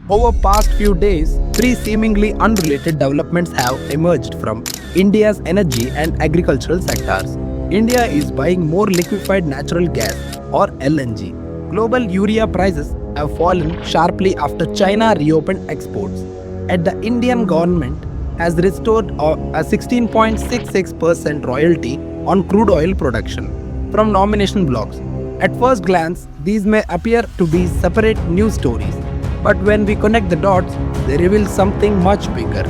Over past few days, three seemingly unrelated developments have emerged from India's energy and agricultural sectors. India is buying more liquefied natural gas or LNG. Global urea prices have fallen sharply after China reopened exports. And the Indian government has restored a 16.66% royalty on crude oil production from nomination blocks. At first glance, these may appear to be separate news stories, but when we connect the dots, they reveal something much bigger.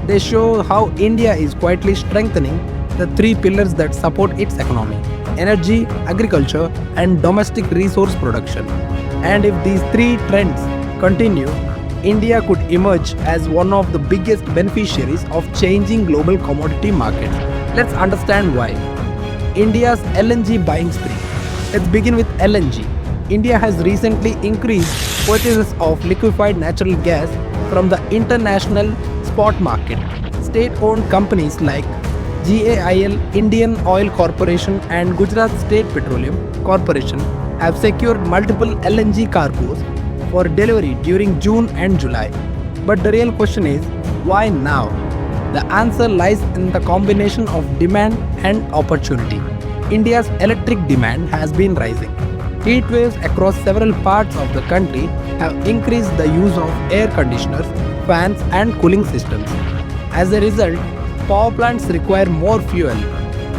They show how India is quietly strengthening the three pillars that support its economy: energy, agriculture, and domestic resource production. And if these three trends continue, India could emerge as one of the biggest beneficiaries of changing global commodity markets. Let's understand why. India's LNG buying spree. Let's begin with LNG. India has recently increased purchases of liquefied natural gas from the international spot market. State-owned companies like GAIL, Indian Oil Corporation, and Gujarat State Petroleum Corporation have secured multiple LNG cargoes for delivery during June and July. But the real question is, why now? The answer lies in the combination of demand and opportunity. India's electric demand has been rising. Heat waves across several parts of the country have increased the use of air conditioners, fans, and cooling systems. As a result, power plants require more fuel.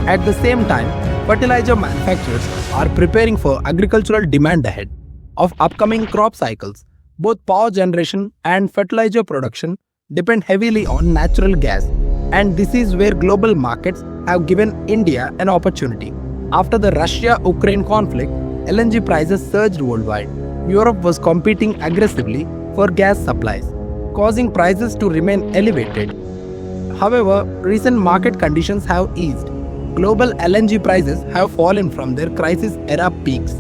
At the same time, fertilizer manufacturers are preparing for agricultural demand ahead of upcoming crop cycles. Both power generation and fertilizer production depend heavily on natural gas, and this is where global markets have given India an opportunity. After the Russia-Ukraine conflict, LNG prices surged worldwide. Europe was competing aggressively for gas supplies, causing prices to remain elevated. However, recent market conditions have eased. Global LNG prices have fallen from their crisis-era peaks.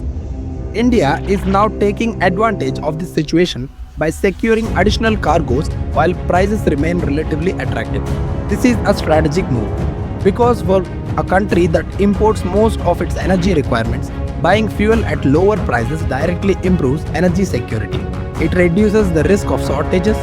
India is now taking advantage of this situation by securing additional cargoes while prices remain relatively attractive. This is a strategic move because for a country that imports most of its energy requirements, buying fuel at lower prices directly improves energy security. It reduces the risk of shortages,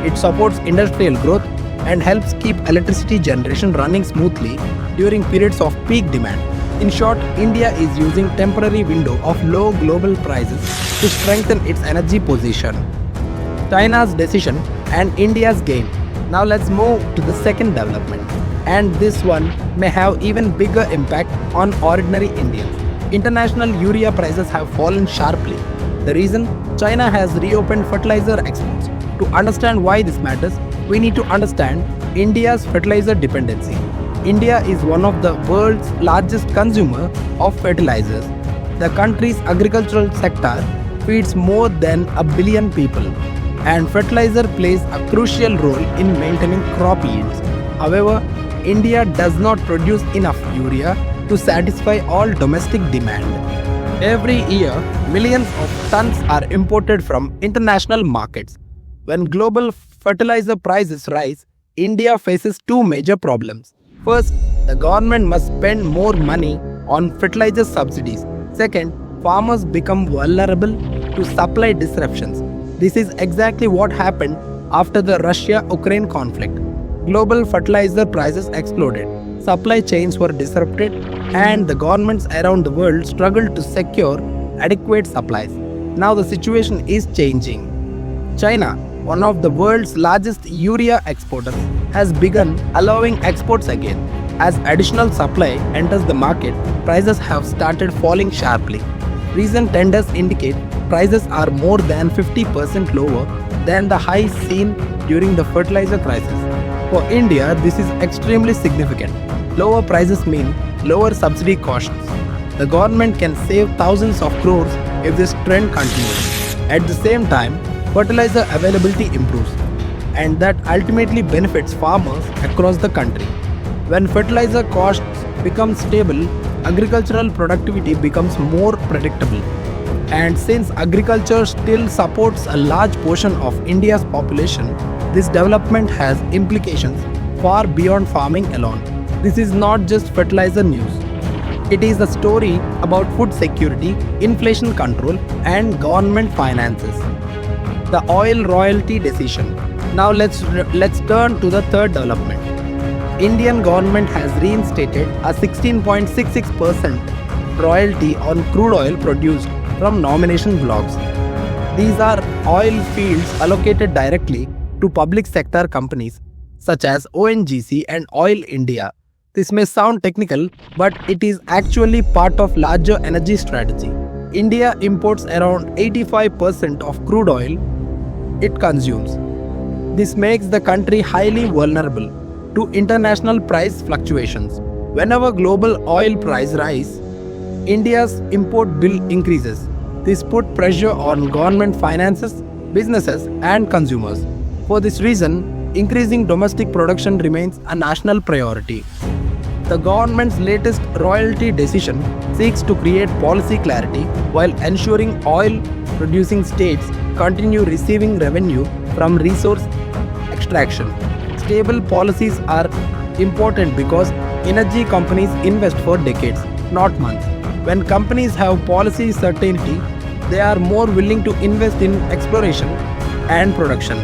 it supports industrial growth, and helps keep electricity generation running smoothly during periods of peak demand. In short, India is using temporary window of low global prices to strengthen its energy position. China's decision and India's gain. Now let's move to the second development, and this one may have even bigger impact on ordinary Indians. International urea prices have fallen sharply. The reason? China has reopened fertilizer exports. To understand why this matters, we need to understand India's fertilizer dependency. India is one of the world's largest consumer of fertilizers. The country's agricultural sector feeds more than a billion people, and fertilizer plays a crucial role in maintaining crop yields. However, India does not produce enough urea to satisfy all domestic demand. Every year, millions of tons are imported from international markets. When global fertilizer prices rise, India faces two major problems. First, the government must spend more money on fertilizer subsidies. Second, farmers become vulnerable to supply disruptions. This is exactly what happened after the Russia-Ukraine conflict. Global fertilizer prices exploded, supply chains were disrupted, and the governments around the world struggled to secure adequate supplies. Now the situation is changing. China, one of the world's largest urea exporters, has begun allowing exports again. As additional supply enters the market, prices have started falling sharply. Recent tenders indicate prices are more than 50% lower than the highs seen during the fertilizer crisis. For India, this is extremely significant. Lower prices mean lower subsidy costs. The government can save thousands of crores if this trend continues. At the same time, fertilizer availability improves, and that ultimately benefits farmers across the country. When fertilizer costs become stable, agricultural productivity becomes more predictable. And since agriculture still supports a large portion of India's population, this development has implications far beyond farming alone. This is not just fertilizer news. It is a story about food security, inflation control, and government finances. the oil royalty decision. Now let's turn to the third development. Indian government has reinstated a 16.66% royalty on crude oil produced from nomination blocks. These are oil fields allocated directly to public sector companies such as ONGC and Oil India. This may sound technical, but it is actually part of larger energy strategy. India imports around 85% of crude oil it consumes. This makes the country highly vulnerable to international price fluctuations. Whenever global oil price rise, India's import bill increases. This put pressure on government finances, businesses and consumers. For this reason, increasing domestic production remains a national priority. The government's latest royalty decision seeks to create policy clarity while ensuring oil-producing states continue receiving revenue from resource extraction. Stable policies are important because energy companies invest for decades, not months. When companies have policy certainty, they are more willing to invest in exploration and production.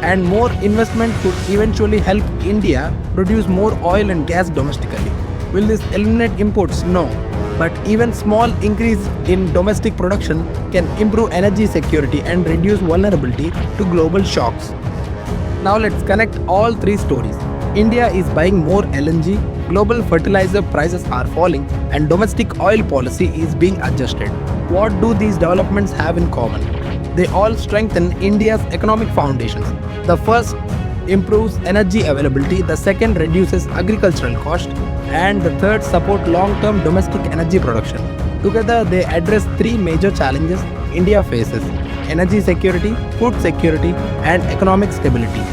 And more investment could eventually help India produce more oil and gas domestically. Will this eliminate imports? No. But even small increase in domestic production can improve energy security and reduce vulnerability to global shocks. Now let's connect all three stories. India is buying more LNG, global fertilizer prices are falling, and domestic oil policy is being adjusted. What do these developments have in common? They all strengthen India's economic foundations. The first improves energy availability, the second reduces agricultural cost, and the third support long-term domestic energy production. Together, they address three major challenges India faces: energy security, food security, and economic stability.